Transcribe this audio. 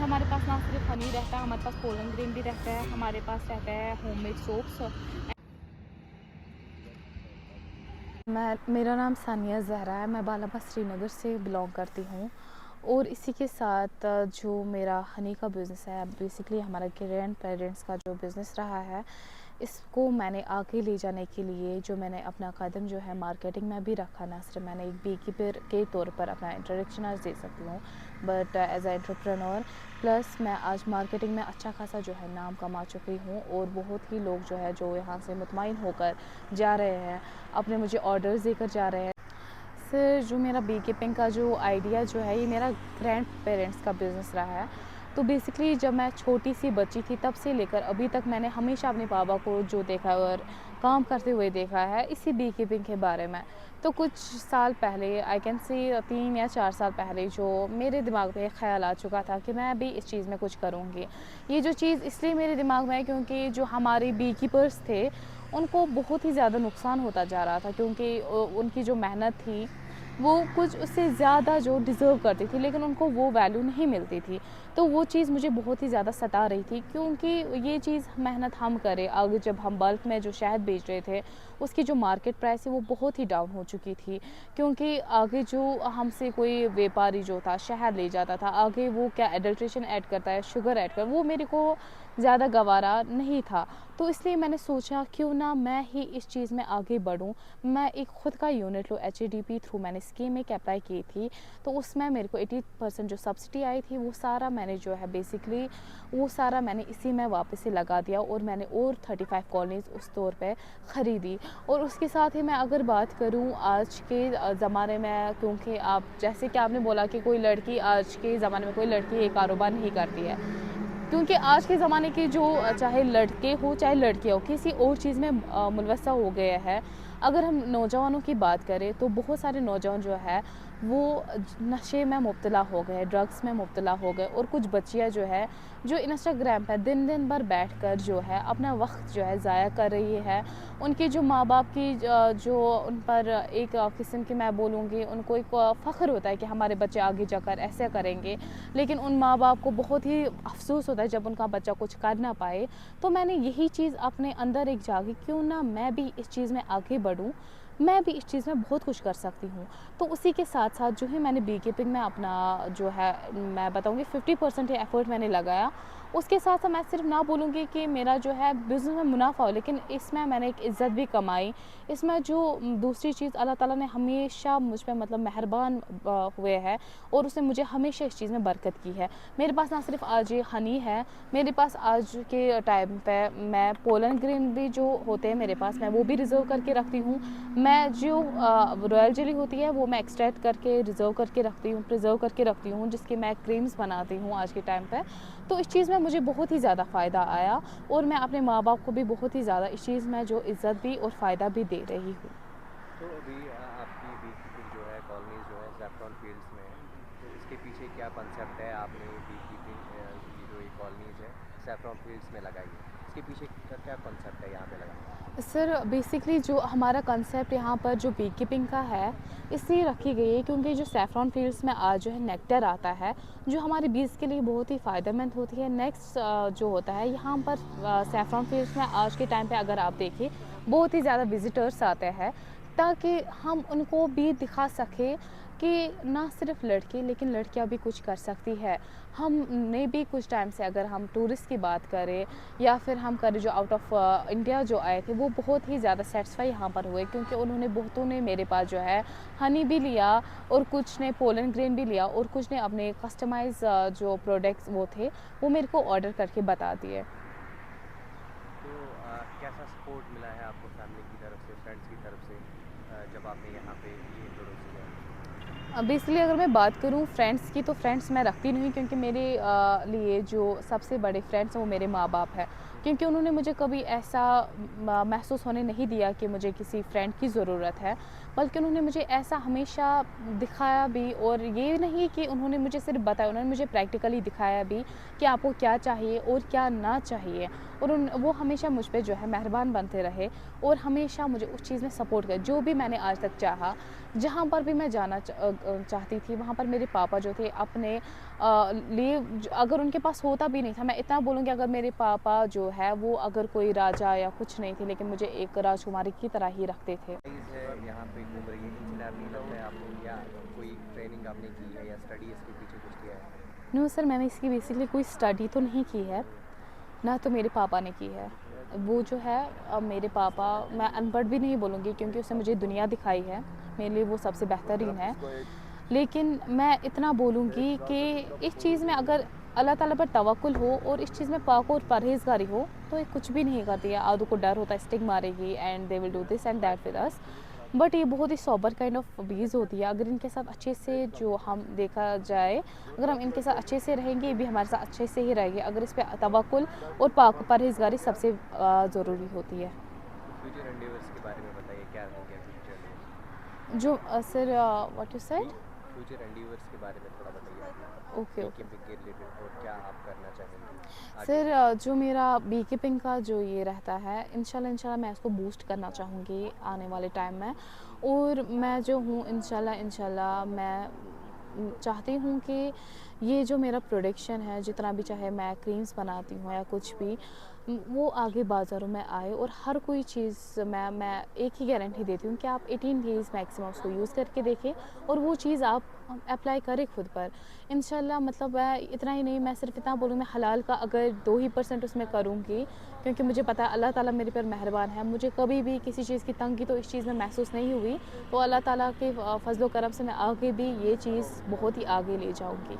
हमारे पास ना सिर्फ हनी रहता है, हमारे पास पोलन ग्रेन भी रहता है, हमारे पास रहता है होममेड सोप्स। मेरा नाम सानिया ज़हरा है। मैं बालाबाद श्रीनगर से बिलोंग करती हूँ और इसी के साथ जो मेरा हनी का बिज़नेस है, बेसिकली हमारा ग्रैंड पेरेंट्स का जो बिज़नेस रहा है, इसको मैंने आगे ले जाने के लिए जो मैंने अपना कदम जो है मार्केटिंग में भी रखा। ना सिर्फ मैंने एक बी कीपर के तौर पर अपना इंट्रोडक्शन आज दे सकती हूँ, but as a entrepreneur plus मैं आज मार्केटिंग में अच्छा खासा जो है नाम कमा चुकी हूँ और बहुत ही लोग जो है जो यहाँ से मुतमईन होकर जा रहे हैं, अपने मुझे ऑर्डर्स देकर जा रहे हैं। सर, जो मेरा बी कीपिंग का जो आइडिया जो है, ये मेरा ग्रैंड पेरेंट्स का बिज़नेस रहा है। तो बेसिकली जब मैं छोटी सी बच्ची थी तब से लेकर अभी तक मैंने हमेशा अपने पापा को जो देखा और काम करते हुए देखा है इसी बी कीपिंग के बारे में। तो कुछ साल पहले, आई कैन से 3 या 4 साल पहले, जो मेरे दिमाग में ख़्याल आ चुका था कि मैं भी इस चीज़ में कुछ करूँगी। ये जो चीज़ इसलिए मेरे दिमाग में है क्योंकि जो हमारे बी कीपर्स थे उनको बहुत ही ज़्यादा नुकसान होता जा रहा था, क्योंकि उनकी जो मेहनत थी वो कुछ उससे ज़्यादा जो डिज़र्व करती थी, लेकिन उनको वो वैल्यू नहीं मिलती थी। तो वो चीज़ मुझे बहुत ही ज़्यादा सता रही थी, क्योंकि ये चीज़ मेहनत हम करें, आगे जब हम बल्क में जो शहद बेच रहे थे उसकी जो मार्केट प्राइस है वो बहुत ही डाउन हो चुकी थी, क्योंकि आगे जो हमसे कोई व्यापारी जो था शहद ले जाता था, आगे वो क्या एडल्ट्रेशन ऐड करता है, शुगर ऐड कर, वो मेरे को ज़्यादा गवारा नहीं था। तो इसलिए मैंने सोचा क्यों ना मैं ही इस चीज़ में आगे बढ़ूँ। मैं एक ख़ुद का यूनिट लूँ। HADP थ्रू मैंने स्कीम एक अप्लाई की थी, तो उसमें मेरे को 80% जो सब्सिडी आई थी वो सारा मैंने जो है बेसिकली वो सारा मैंने इसी में वापस से लगा दिया और मैंने और 35 कॉलोनीज़ उस तौर पे ख़रीदी। और उसके साथ ही मैं अगर बात करूँ आज के ज़माने में, क्योंकि आप जैसे कि आपने बोला कि कोई लड़की आज के ज़माने में कोई लड़की ये कारोबार नहीं करती है, क्योंकि आज के ज़माने के जो चाहे लड़के हो चाहे लड़कियाँ हो, किसी और चीज़ में मुलवसा हो गया है। अगर हम नौजवानों की बात करें तो बहुत सारे नौजवान जो है वो नशे में मुब्तला हो गए, ड्रग्स में मुब्तला हो गए, और कुछ बच्चियाँ जो है जो इंस्टाग्राम पर दिन दिन भर बैठकर जो है अपना वक्त जो है ज़ाया कर रही है। उनके जो माँ बाप की जो उन पर एक किस्म की, मैं बोलूँगी, उनको एक फ़ख्र होता है कि हमारे बच्चे आगे जाकर ऐसे करेंगे, लेकिन उन माँ बाप को बहुत ही अफसोस होता है जब उनका बच्चा कुछ कर ना पाए। तो मैंने यही चीज़ अपने अंदर एक जागी, क्यों ना मैं भी इस चीज़ में आगे बढ़ूँ, मैं भी इस चीज़ में बहुत कुछ कर सकती हूँ। तो उसी के साथ साथ जो है मैंने बी कीपिंग में अपना जो है, मैं बताऊँगी 50% एफ़र्ट मैंने लगाया। उसके साथ साथ मैं सिर्फ ना बोलूँगी कि मेरा जो है बिज़नेस में मुनाफ़ा हो, लेकिन इसमें मैंने एक इज़्ज़त भी कमाई। इसमें जो दूसरी चीज़, अल्लाह ताला ने हमेशा मुझ पे मतलब मेहरबान हुए हैं और उसने मुझे हमेशा इस चीज़ में बरकत की है। मेरे पास ना सिर्फ आज ये हनी है, मेरे पास आज के टाइम पे मैं पोलन ग्रेन भी जो होते हैं मेरे पास, मैं वो भी रिज़र्व करके रखती हूँ। मैं जो रॉयल जेली होती है वो मैं एक्सट्रैक्ट करके रिज़र्व करके रखती हूँ, प्रिज़र्व करके रखती हूँ, जिसकी मैं क्रीम्स बनाती हूँ आज के टाइम पे। तो इस चीज़ में मुझे बहुत ही ज़्यादा फ़ायदा आया और मैं अपने माँ बाप को भी बहुत ही ज़्यादा इस चीज़ में जो इज़्ज़त भी और फ़ायदा भी दे रही हूँ। तो अभी आपकी बी कीपिंग जो है, कॉलोनीज़ जो है सैफ्रॉन फील्ड्स में है, तो इसके पीछे क्या कॉन्सेप्ट है? आपने बी कीपिंग ये जो ये कॉलोनीज़ है सैफ्रॉन फील्ड्स में लगाई है, इसके पीछे का क्या कॉन्सेप्ट है यहाँ पे लगाने का? सर, बेसिकली जो हमारा कंसेप्ट यहाँ पर जो बी कीपिंग का है, इसलिए रखी गई है क्योंकि जो सैफ़्रॉन फील्ड्स में आज जो है नेक्टर आता है, जो हमारे बीज के लिए बहुत ही फ़ायदेमंद होती है। नेक्स्ट जो होता है यहाँ पर सैफ़्रॉन फील्ड्स में आज के टाइम पे अगर आप देखिए बहुत ही ज़्यादा विज़िटर्स आते हैं, ताकि हम उनको भी दिखा सकें कि ना सिर्फ लड़के लेकिन लड़कियाँ भी कुछ कर सकती है। हमने भी कुछ टाइम से, अगर हम टूरिस्ट की बात करें या फिर हम करें जो आउट ऑफ इंडिया जो आए थे, वो बहुत ही ज़्यादा सेटिस्फाई यहाँ पर हुए, क्योंकि उन्होंने बहुतों ने मेरे पास जो है हनी भी लिया और कुछ ने पोलन ग्रेन भी लिया और कुछ ने अपने कस्टमाइज़ जो प्रोडक्ट्स वो थे वो मेरे को ऑर्डर करके बता दिए। तो कैसा सपोर्ट मिला है आपको फैमिली की तरफ से, फ्रेंड्स की तरफ से, जब आपने यहाँ पे ये इंट्रोड्यूस किया है? बेसिकली अगर मैं बात करूँ फ्रेंड्स की, तो फ्रेंड्स मैं रखती नहीं, क्योंकि मेरे लिए जो सबसे बड़े फ्रेंड्स हैं वो मेरे माँ बाप हैं। क्योंकि उन्होंने मुझे कभी ऐसा महसूस होने नहीं दिया कि मुझे किसी फ्रेंड की ज़रूरत है, बल्कि उन्होंने मुझे ऐसा हमेशा दिखाया भी। और ये नहीं कि उन्होंने मुझे सिर्फ बताया, उन्होंने मुझे प्रैक्टिकली दिखाया भी कि आपको क्या चाहिए और क्या ना चाहिए। और वो हमेशा मुझ पे जो है मेहरबान बनते रहे और हमेशा मुझे उस चीज़ में सपोर्ट किया जो भी मैंने आज तक चाहा। जहाँ पर भी मैं जाना चाहती थी, वहाँ पर मेरे पापा जो थे अपने लिए अगर उनके पास होता भी नहीं था, मैं इतना बोलूँगी, अगर मेरे पापा जो है वो अगर कोई राजा या कुछ नहीं थे, लेकिन मुझे एक राजकुमारी की तरह ही रखते थे। चीज़ है यहाँ पे घूम रही है, इनसे डर नहीं लगता है आपको, या कोई ट्रेनिंग आपने की है या स्टडी इसके पीछे कुछ किया है? नो सर, मैंने इसकी बेसिकली कोई स्टडी तो नहीं की है, ना तो मेरे पापा ने की है। वो जो है मेरे पापा, मैं अनपढ़ भी नहीं बोलूँगी क्योंकि उसने मुझे दुनिया दिखाई है, मेरे लिए वो सबसे बेहतरीन है। लेकिन मैं इतना बोलूँगी कि इस चीज़ में अगर अल्लाह ताला पर तवक्कुल हो और इस चीज़ में पाक और परहेज़गारी हो, तो ये कुछ भी नहीं करती है। आधों को डर होता है स्टिंग मारेगी and they will do this and that with us. But ये बहुत ही सोबर काइंड ऑफ बीज़ होती है। अगर इनके साथ अच्छे से जो हम देखा जाए, अगर हम इनके साथ अच्छे से रहेंगे, ये भी हमारे साथ अच्छे से ही रहेंगे। अगर इस पे तवक्कुल और पाक परहेज़गारी सबसे ज़रूरी होती है। फ्यूचर एंडेवर्स के बारे में बताइए, क्या रहेंगे फ्यूचर में? जो sir what you said? Future endeavours के बारे में थोड़ा बताइए आप, ओके, बी ओके। कीपिंग के रिलेटेड, और क्या आप करना चाहेंगे आगे? सर जो मेरा बी कीपिंग का जो ये रहता है, इंशाल्लाह मैं इसको बूस्ट करना चाहूँगी आने वाले टाइम में। और मैं जो हूँ इंशाल्लाह मैं चाहती हूँ कि ये जो मेरा प्रोडक्शन है, जितना भी, चाहे मैं क्रीम्स बनाती हूँ या कुछ भी, वो आगे बाज़ारों में आए। और हर कोई चीज़ मैं एक ही गारंटी देती हूँ कि आप 18 डेज़ मैक्सिमम उसको यूज़ करके देखें और वो चीज़ आप अप्लाई करें खुद पर। इंशाल्लाह मतलब मैं इतना ही नहीं, मैं सिर्फ इतना बोलूँ, मैं हलाल का अगर 2% उसमें करूँगी, क्योंकि मुझे पता है अल्लाह ताला मेरे पर मेहरबान है। मुझे कभी भी किसी चीज़ की तंगी तो इस चीज़ में महसूस नहीं हुई, तो अल्लाह ताला के फ़ज़्ल व करम से मैं आगे भी ये चीज़ बहुत ही आगे ले जाऊँगी।